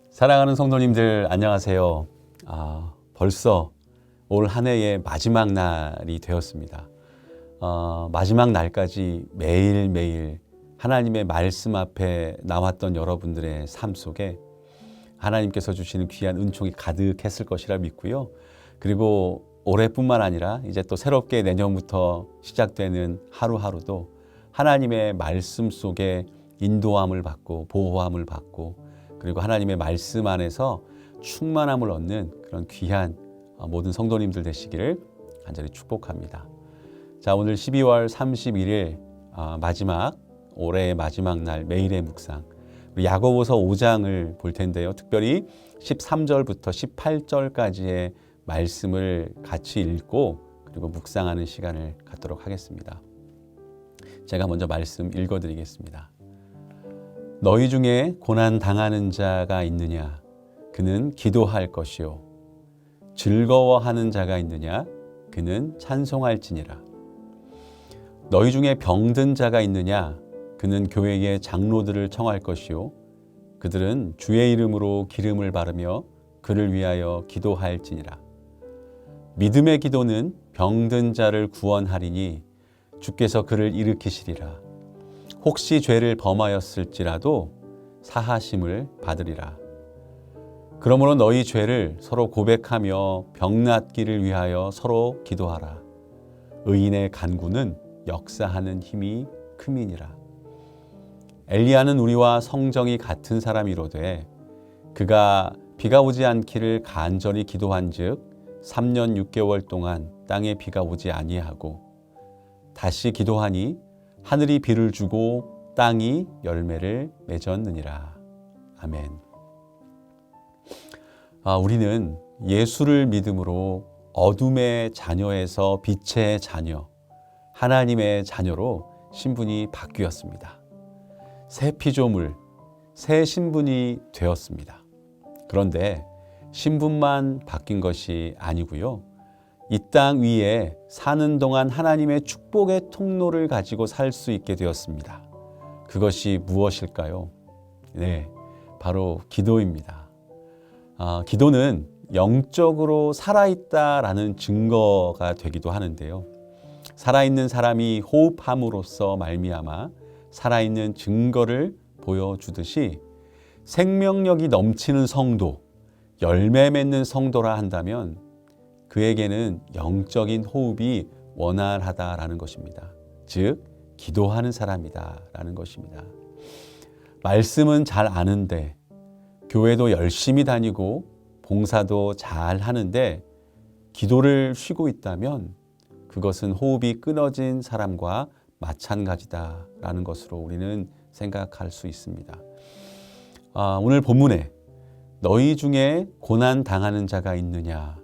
사랑하는 성도님들 안녕하세요. 벌써 올 한 해의 마지막 날이 되었습니다. 마지막 날까지 매일매일 하나님의 말씀 앞에 나왔던 여러분들의 삶 속에 하나님께서 주시는 귀한 은총이 가득했을 것이라 믿고요. 그리고 올해뿐만 아니라 이제 또 새롭게 내년부터 시작되는 하루하루도 하나님의 말씀 속에 인도함을 받고 보호함을 받고 그리고 하나님의 말씀 안에서 충만함을 얻는 그런 귀한 모든 성도님들 되시기를 간절히 축복합니다. 자, 오늘 12월 31일 마지막 올해의 마지막 날 매일의 묵상 우리 야고보서 5장을 볼 텐데요. 특별히 13절부터 18절까지의 말씀을 같이 읽고 그리고 묵상하는 시간을 갖도록 하겠습니다. 제가 먼저 말씀 읽어드리겠습니다. 너희 중에 고난 당하는 자가 있느냐? 그는 기도할 것이요. 즐거워하는 자가 있느냐? 그는 찬송할지니라. 너희 중에 병든 자가 있느냐? 그는 교회의 장로들을 청할 것이요. 그들은 주의 이름으로 기름을 바르며 그를 위하여 기도할지니라. 믿음의 기도는 병든 자를 구원하리니 주께서 그를 일으키시리라. 혹시 죄를 범하였을지라도 사하심을 받으리라. 그러므로 너희 죄를 서로 고백하며 병 낫기를 위하여 서로 기도하라. 의인의 간구는 역사하는 힘이 큼이니라. 엘리야는 우리와 성정이 같은 사람이로되 그가 비가 오지 않기를 간절히 기도한즉 3년 6개월 동안 땅에 비가 오지 아니하고 다시 기도하니 하늘이 비를 주고 땅이 열매를 맺었느니라. 아멘. 우리는 예수를 믿음으로 어둠의 자녀에서 빛의 자녀, 하나님의 자녀로 신분이 바뀌었습니다. 새 피조물, 새 신분이 되었습니다. 그런데 신분만 바뀐 것이 아니고요. 이 땅 위에 사는 동안 하나님의 축복의 통로를 가지고 살 수 있게 되었습니다. 그것이 무엇일까요? 네, 바로 기도입니다. 기도는 영적으로 살아있다라는 증거가 되기도 하는데요. 살아있는 사람이 호흡함으로써 말미암아 살아있는 증거를 보여주듯이 생명력이 넘치는 성도, 열매 맺는 성도라 한다면 그에게는 영적인 호흡이 원활하다라는 것입니다. 즉, 기도하는 사람이다라는 것입니다. 말씀은 잘 아는데, 교회도 열심히 다니고, 봉사도 잘 하는데, 기도를 쉬고 있다면 그것은 호흡이 끊어진 사람과 마찬가지다라는 것으로 우리는 생각할 수 있습니다. 오늘 본문에 너희 중에 고난 당하는 자가 있느냐?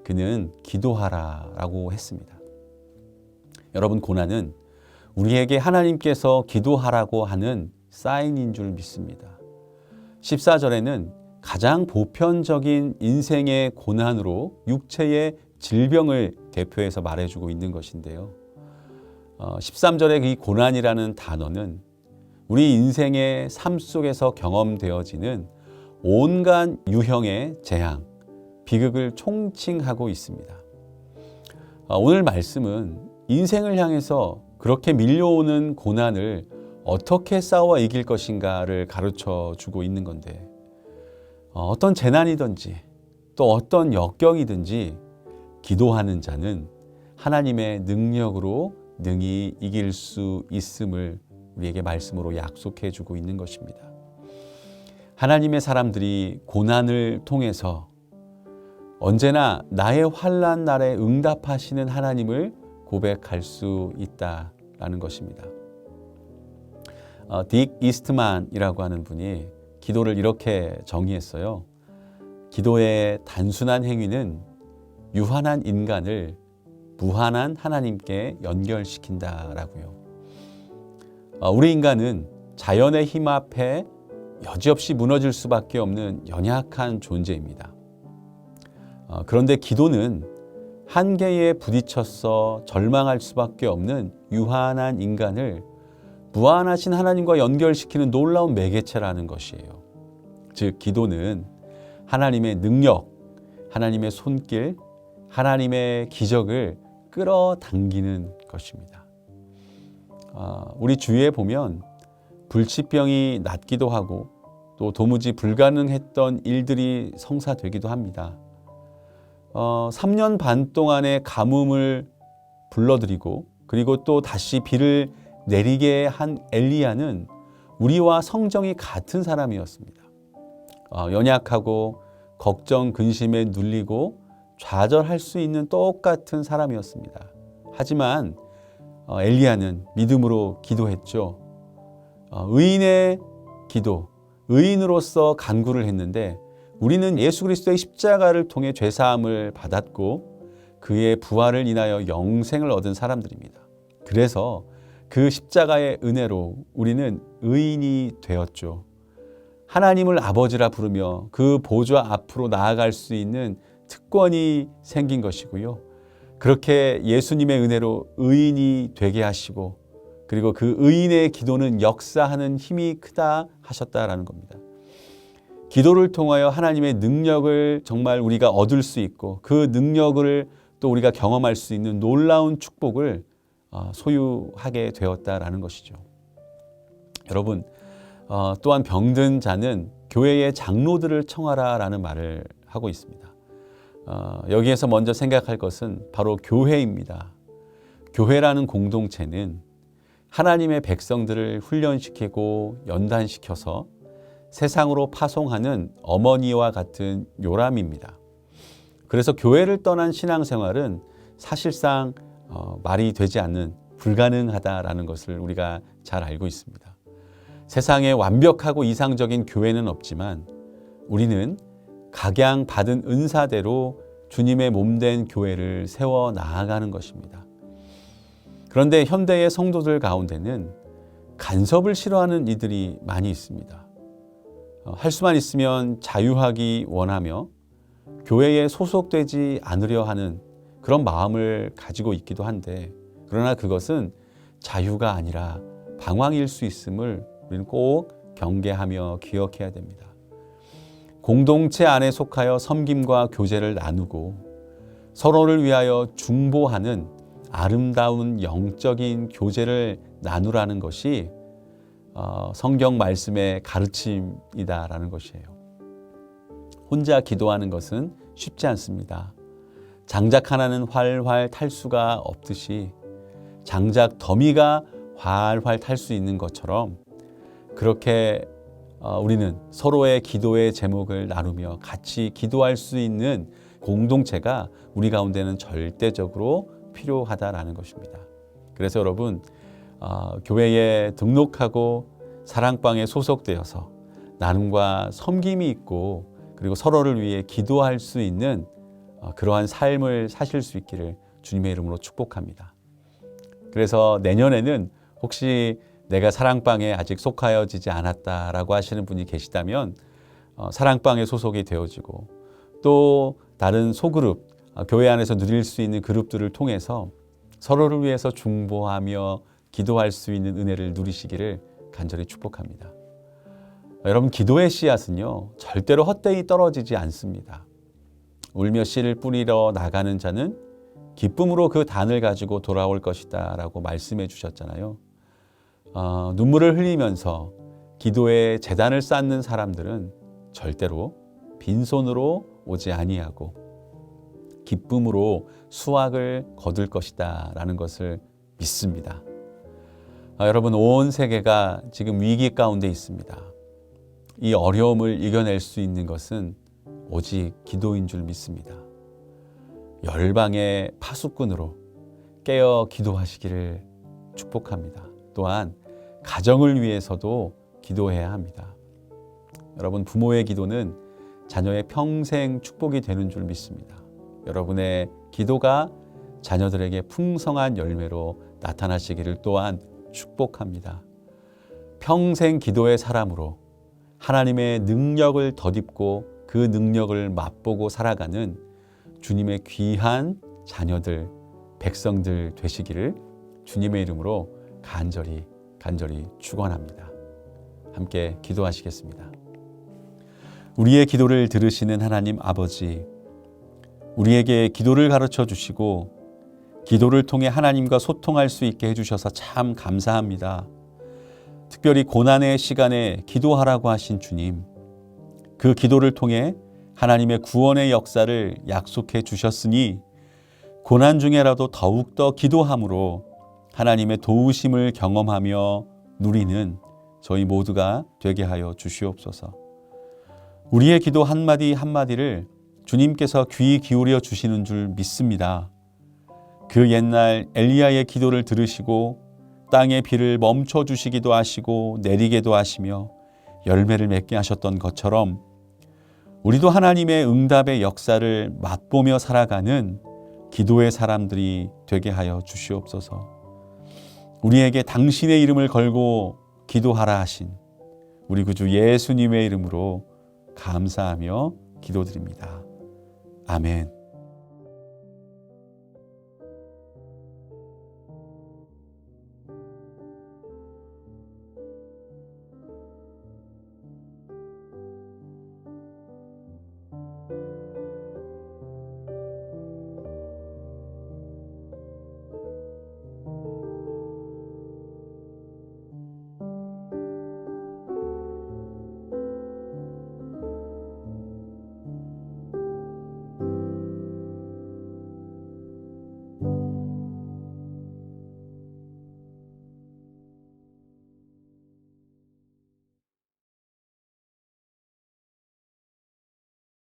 그는 기도하라 라고 했습니다. 여러분, 고난은 우리에게 하나님께서 기도하라고 하는 사인인 줄 믿습니다. 14절에는 가장 보편적인 인생의 고난으로 육체의 질병을 대표해서 말해주고 있는 것인데요. 13절의 이 고난이라는 단어는 우리 인생의 삶 속에서 경험되어지는 온갖 유형의 재앙, 비극을 총칭하고 있습니다. 오늘 말씀은 인생을 향해서 그렇게 밀려오는 고난을 어떻게 싸워 이길 것인가를 가르쳐 주고 있는 건데 어떤 재난이든지 또 어떤 역경이든지 기도하는 자는 하나님의 능력으로 능히 이길 수 있음을 우리에게 말씀으로 약속해 주고 있는 것입니다. 하나님의 사람들이 고난을 통해서 언제나 나의 환난 날에 응답하시는 하나님을 고백할 수 있다라는 것입니다. 딕 이스트만이라고 하는 분이 기도를 이렇게 정의했어요. 기도의 단순한 행위는 유한한 인간을 무한한 하나님께 연결시킨다라고요. 우리 인간은 자연의 힘 앞에 여지없이 무너질 수밖에 없는 연약한 존재입니다. 그런데 기도는 한계에 부딪혀서 절망할 수밖에 없는 유한한 인간을 무한하신 하나님과 연결시키는 놀라운 매개체라는 것이에요. 즉 기도는 하나님의 능력, 하나님의 손길, 하나님의 기적을 끌어당기는 것입니다. 우리 주위에 보면 불치병이 낫기도 하고 또 도무지 불가능했던 일들이 성사되기도 합니다. 3년 반 동안의 가뭄을 불러들이고 그리고 또 다시 비를 내리게 한 엘리야는 우리와 성정이 같은 사람이었습니다. 연약하고 걱정, 근심에 눌리고 좌절할 수 있는 똑같은 사람이었습니다. 하지만 엘리야는 믿음으로 기도했죠. 의인의 기도, 의인으로서 간구를 했는데 우리는 예수 그리스도의 십자가를 통해 죄사함을 받았고 그의 부활을 인하여 영생을 얻은 사람들입니다. 그래서 그 십자가의 은혜로 우리는 의인이 되었죠. 하나님을 아버지라 부르며 그 보좌 앞으로 나아갈 수 있는 특권이 생긴 것이고요. 그렇게 예수님의 은혜로 의인이 되게 하시고 그리고 그 의인의 기도는 역사하는 힘이 크다 하셨다라는 겁니다. 기도를 통하여 하나님의 능력을 정말 우리가 얻을 수 있고 그 능력을 또 우리가 경험할 수 있는 놀라운 축복을 소유하게 되었다라는 것이죠. 여러분, 또한 병든 자는 교회의 장로들을 청하라라는 말을 하고 있습니다. 여기에서 먼저 생각할 것은 바로 교회입니다. 교회라는 공동체는 하나님의 백성들을 훈련시키고 연단시켜서 세상으로 파송하는 어머니와 같은 요람입니다. 그래서 교회를 떠난 신앙생활은 사실상 말이 되지 않는 불가능하다라는 것을 우리가 잘 알고 있습니다. 세상에 완벽하고 이상적인 교회는 없지만 우리는 각양받은 은사대로 주님의 몸된 교회를 세워 나아가는 것입니다. 그런데 현대의 성도들 가운데는 간섭을 싫어하는 이들이 많이 있습니다. 할 수만 있으면 자유하기 원하며 교회에 소속되지 않으려 하는 그런 마음을 가지고 있기도 한데 그러나 그것은 자유가 아니라 방황일 수 있음을 우리는 꼭 경계하며 기억해야 됩니다. 공동체 안에 속하여 섬김과 교제를 나누고 서로를 위하여 중보하는 아름다운 영적인 교제를 나누라는 것이 성경 말씀의 가르침이다라는 것이에요. 혼자 기도하는 것은 쉽지 않습니다. 장작 하나는 활활 탈 수가 없듯이 장작 더미가 활활 탈 수 있는 것처럼 그렇게 우리는 서로의 기도의 제목을 나누며 같이 기도할 수 있는 공동체가 우리 가운데는 절대적으로 필요하다라는 것입니다. 그래서 여러분 교회에 등록하고 사랑방에 소속되어서 나눔과 섬김이 있고 그리고 서로를 위해 기도할 수 있는 그러한 삶을 사실 수 있기를 주님의 이름으로 축복합니다. 그래서 내년에는 혹시 내가 사랑방에 아직 속하여지지 않았다라고 하시는 분이 계시다면 사랑방에 소속이 되어지고 또 다른 소그룹, 교회 안에서 누릴 수 있는 그룹들을 통해서 서로를 위해서 중보하며 기도할 수 있는 은혜를 누리시기를 간절히 축복합니다. 여러분, 기도의 씨앗은요 절대로 헛되이 떨어지지 않습니다. 울며 씨를 뿌리러 나가는 자는 기쁨으로 그 단을 가지고 돌아올 것이다 라고 말씀해 주셨잖아요. 눈물을 흘리면서 기도의 재단을 쌓는 사람들은 절대로 빈손으로 오지 아니하고 기쁨으로 수확을 거둘 것이다 라는 것을 믿습니다. 여러분, 온 세계가 지금 위기 가운데 있습니다. 이 어려움을 이겨낼 수 있는 것은 오직 기도인 줄 믿습니다. 열방의 파수꾼으로 깨어 기도하시기를 축복합니다. 또한 가정을 위해서도 기도해야 합니다. 여러분, 부모의 기도는 자녀의 평생 축복이 되는 줄 믿습니다. 여러분의 기도가 자녀들에게 풍성한 열매로 나타나시기를 또한 축복합니다. 평생 기도의 사람으로 하나님의 능력을 덧입고 그 능력을 맛보고 살아가는 주님의 귀한 자녀들, 백성들 되시기를 주님의 이름으로 간절히 간절히 축원합니다. 함께 기도하시겠습니다. 우리의 기도를 들으시는 하나님 아버지, 우리에게 기도를 가르쳐 주시고 기도를 통해 하나님과 소통할 수 있게 해주셔서 참 감사합니다. 특별히 고난의 시간에 기도하라고 하신 주님, 그 기도를 통해 하나님의 구원의 역사를 약속해 주셨으니 고난 중에라도 더욱더 기도함으로 하나님의 도우심을 경험하며 누리는 저희 모두가 되게 하여 주시옵소서. 우리의 기도 한마디 한마디를 주님께서 귀 기울여 주시는 줄 믿습니다. 그 옛날 엘리야의 기도를 들으시고 땅의 비를 멈춰 주시기도 하시고 내리게도 하시며 열매를 맺게 하셨던 것처럼 우리도 하나님의 응답의 역사를 맛보며 살아가는 기도의 사람들이 되게 하여 주시옵소서. 우리에게 당신의 이름을 걸고 기도하라 하신 우리 구주 예수님의 이름으로 감사하며 기도드립니다. 아멘.